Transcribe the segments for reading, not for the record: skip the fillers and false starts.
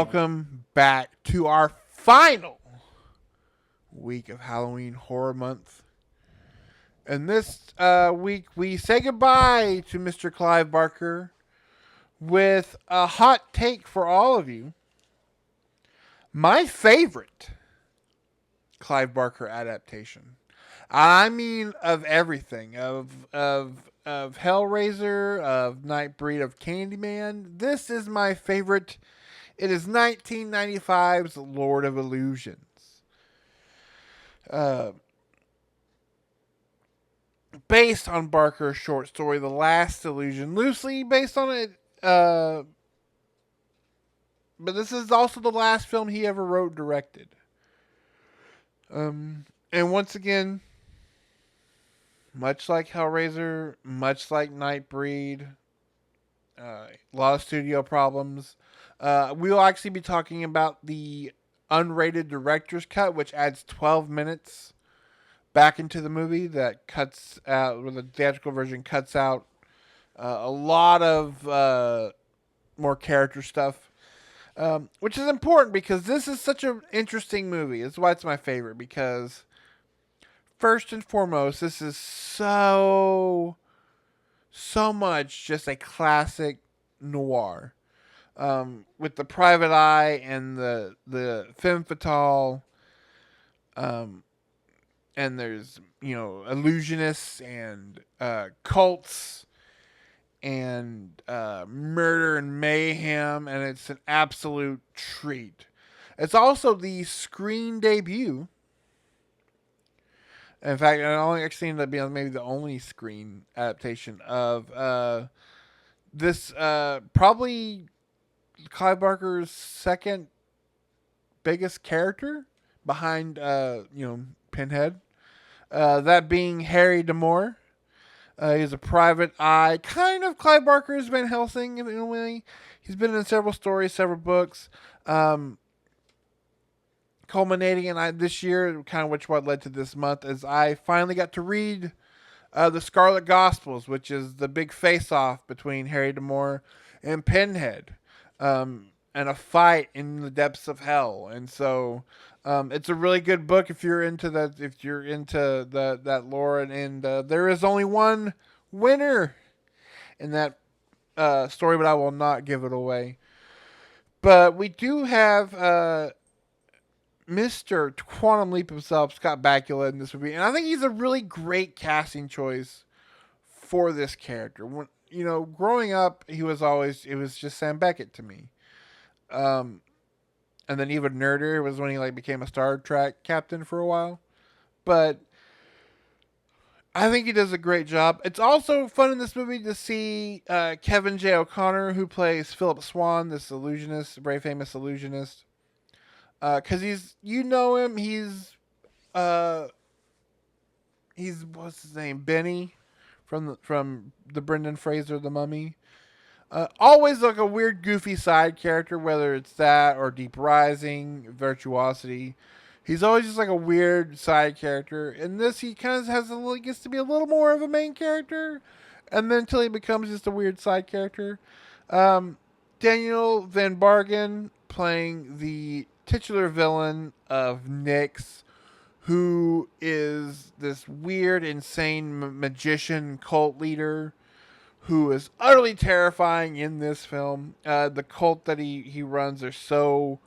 welcome back to our final week of Halloween Horror Month. And this week, we say goodbye to Mr. Clive Barker with a hot take for all of you. My favorite Clive Barker adaptation. I mean, of everything, of Hellraiser, of Nightbreed, of Candyman. This is my favorite. It is 1995's Lord of Illusions. Uh, Based on Barker's short story, The Last Illusion, loosely based on it. But this is also the last film he ever wrote and directed. And once again, much like Hellraiser, much like Nightbreed, a lot of studio problems. We will actually be talking about the unrated director's cut, which adds 12 minutes back into the movie that cuts out, where the theatrical version cuts out a lot of more character stuff, which is important because this is such an interesting movie. That's why it's my favorite, because first and foremost, this is so much just a classic noir. With the private eye and the femme fatale, and there's illusionists and cults and murder and mayhem, and it's an absolute treat. It's also the screen debut. In fact, it only actually ended up being maybe the only screen adaptation of this probably Clive Barker's second biggest character behind Pinhead. That being Harry D'Amour. He's a private eye, kind of Clive Barker's Van Helsing in a way. He's been in several stories, several books, culminating in this year, kind of which what led to this month, is I finally got to read the Scarlet Gospels, which is the big face-off between Harry D'Amour and Pinhead, and a fight in the depths of hell. And so it's a really good book if you're into that. If you're into that lore, and there is only one winner in that story, but I will not give it away. But we do have Mr. Quantum Leap himself, Scott Bakula, in this movie, and I think he's a really great casting choice for this character. When growing up, it was just Sam Beckett to me. And then even nerder was when he became a Star Trek captain for a while. But I think he does a great job. It's also fun in this movie to see Kevin J. O'Connor, who plays Philip Swan, this illusionist, very famous illusionist. Because him. He's what's his name, Benny, from the Brendan Fraser The Mummy. Always like a weird, goofy side character, whether it's that or Deep Rising, Virtuosity. He's always just like a weird side character. In this, he kind of gets to be a little more of a main character, and then until he becomes just a weird side character. Daniel Van Bargen playing the titular villain of Nyx, who is this weird, insane magician cult leader who is utterly terrifying in this film. The cult that he runs are so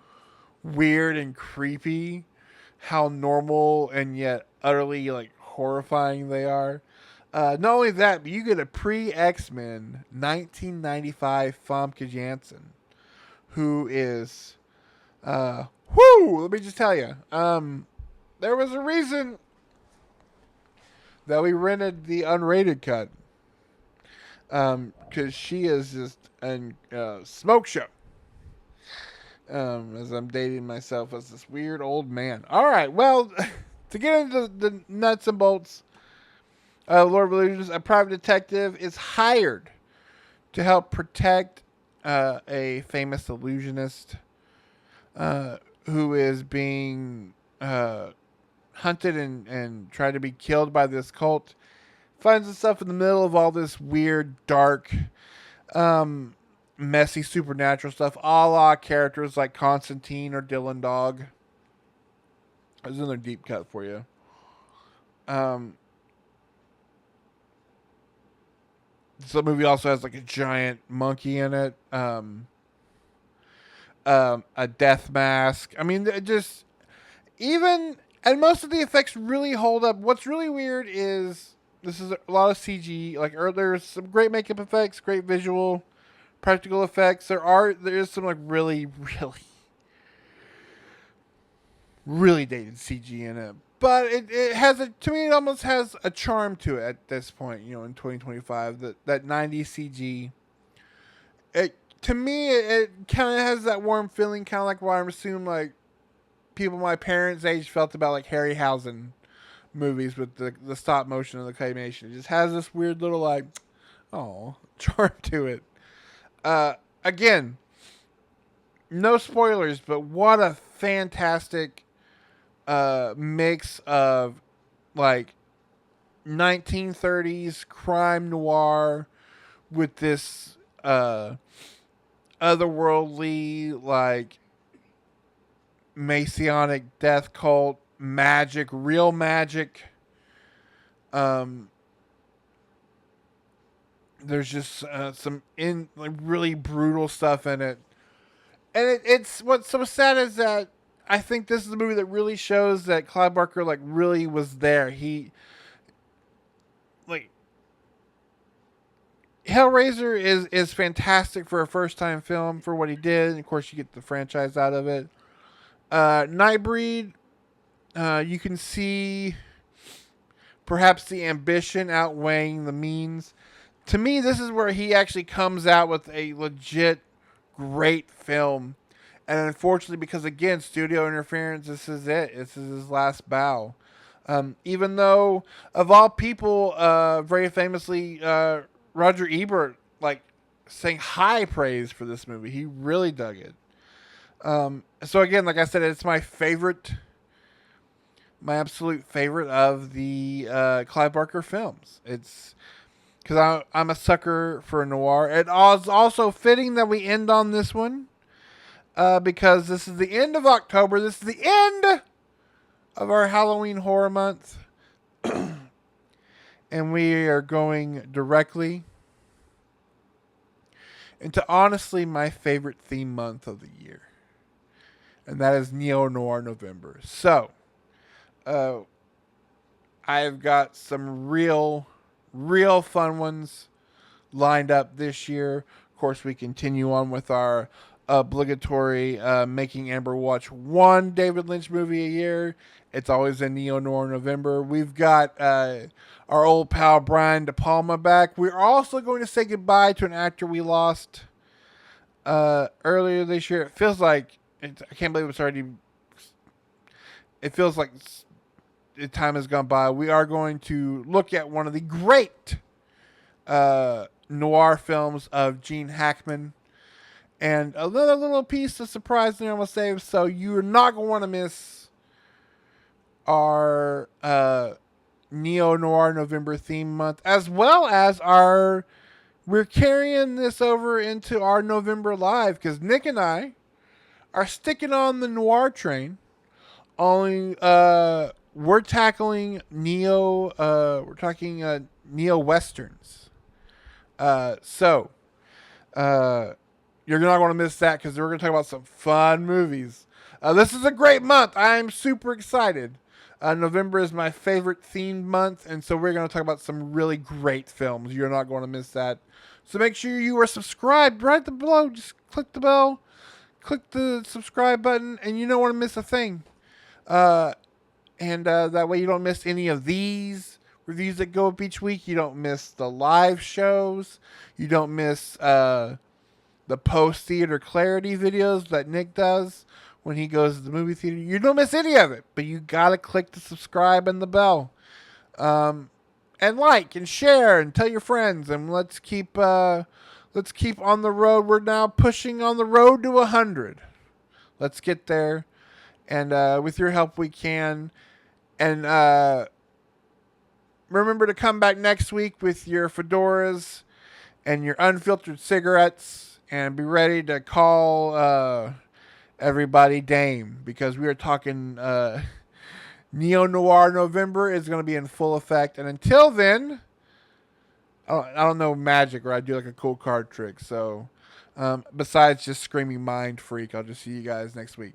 weird and creepy. How normal and yet utterly horrifying they are. Not only that, but you get a pre-X-Men 1995 Famke Janssen, who is, let me just tell you, there was a reason that we rented the unrated cut. Because she is just a smoke show. As I'm dating myself as this weird old man. All right, well, to get into the nuts and bolts, Lord of Illusions, a private detective is hired to help protect a famous illusionist who is being hunted and tried to be killed by this cult. Finds himself in the middle of all this weird, dark messy supernatural stuff, a la characters like Constantine or Dylan Dog. There's another deep cut for you. Um, so the movie also has like a giant monkey in it. A death mask. I mean, it just even and most of the effects really hold up. What's really weird is this is a lot of CG. Like there's some great makeup effects, great visual, practical effects. There is some like really dated CG in it. But it has a to me it almost has a charm to it at this point, in 2025. That 90s CG. It to me it kind of has that warm feeling, kind of like what I'm assuming like people my parents' age felt about like Harryhausen movies with the stop motion and the claymation. It just has this weird little like oh charm to it. Again, no spoilers, but what a fantastic mix of like 1930s crime noir with this otherworldly like Masonic death cult magic, real magic. Um, there's just some in like really brutal stuff in it, and it's what's so sad is that I think this is a movie that really shows that Clive Barker like really was there. He like Hellraiser is fantastic for a first time film for what he did. And of course, you get the franchise out of it. Nightbreed, you can see perhaps the ambition outweighing the means. To me, this is where he actually comes out with a legit great film. And unfortunately, because again, studio interference, this is it. This is his last bow. Even though, of all people, very famously, Roger Ebert like sang high praise for this movie. He really dug it. So again, like I said, it's my absolute favorite of the Clive Barker films. It's because I'm a sucker for noir. It is also fitting that we end on this one because this is the end of October. This is the end of our Halloween horror month. And we are going directly into honestly my favorite theme month of the year. And that is Neo Noir November. So, uh, I've got some real fun ones lined up this year. Of course, we continue on with our obligatory making Amber watch one David Lynch movie a year. It's always a Neo Noir November. We've got our old pal Brian De Palma back. We're also going to say goodbye to an actor we lost earlier this year. It feels like I can't believe it's already. It feels like time has gone by. We are going to look at one of the great noir films of Gene Hackman. And another little piece of surprise there I'm going to save. So you're not going to want to miss our Neo Noir November theme month, as well as we're carrying this over into our November live because Nick and I are sticking on the noir train. Only we're tackling we're talking neo westerns. So you're not going to miss that because we're going to talk about some fun movies. This is a great month. I'm super excited. November is my favorite themed month, and so we're going to talk about some really great films. You're not going to miss that. So make sure you are subscribed right below. Just click the bell, click the subscribe button, and you don't want to miss a thing. And that way you don't miss any of these reviews that go up each week. You don't miss the live shows. You don't miss the post-theater clarity videos that Nick does when he goes to the movie theater. You don't miss any of it, but you got to click the subscribe and the bell. And like and share and tell your friends. And let's keep on the road. We're now pushing on the road to 100. Let's get there. And with your help, we can. And remember to come back next week with your fedoras and your unfiltered cigarettes and be ready to call everybody Dame because we are talking Neo Noir November is going to be in full effect. And until then, I don't know magic or I do like a cool card trick. So besides just screaming mind freak, I'll just see you guys next week.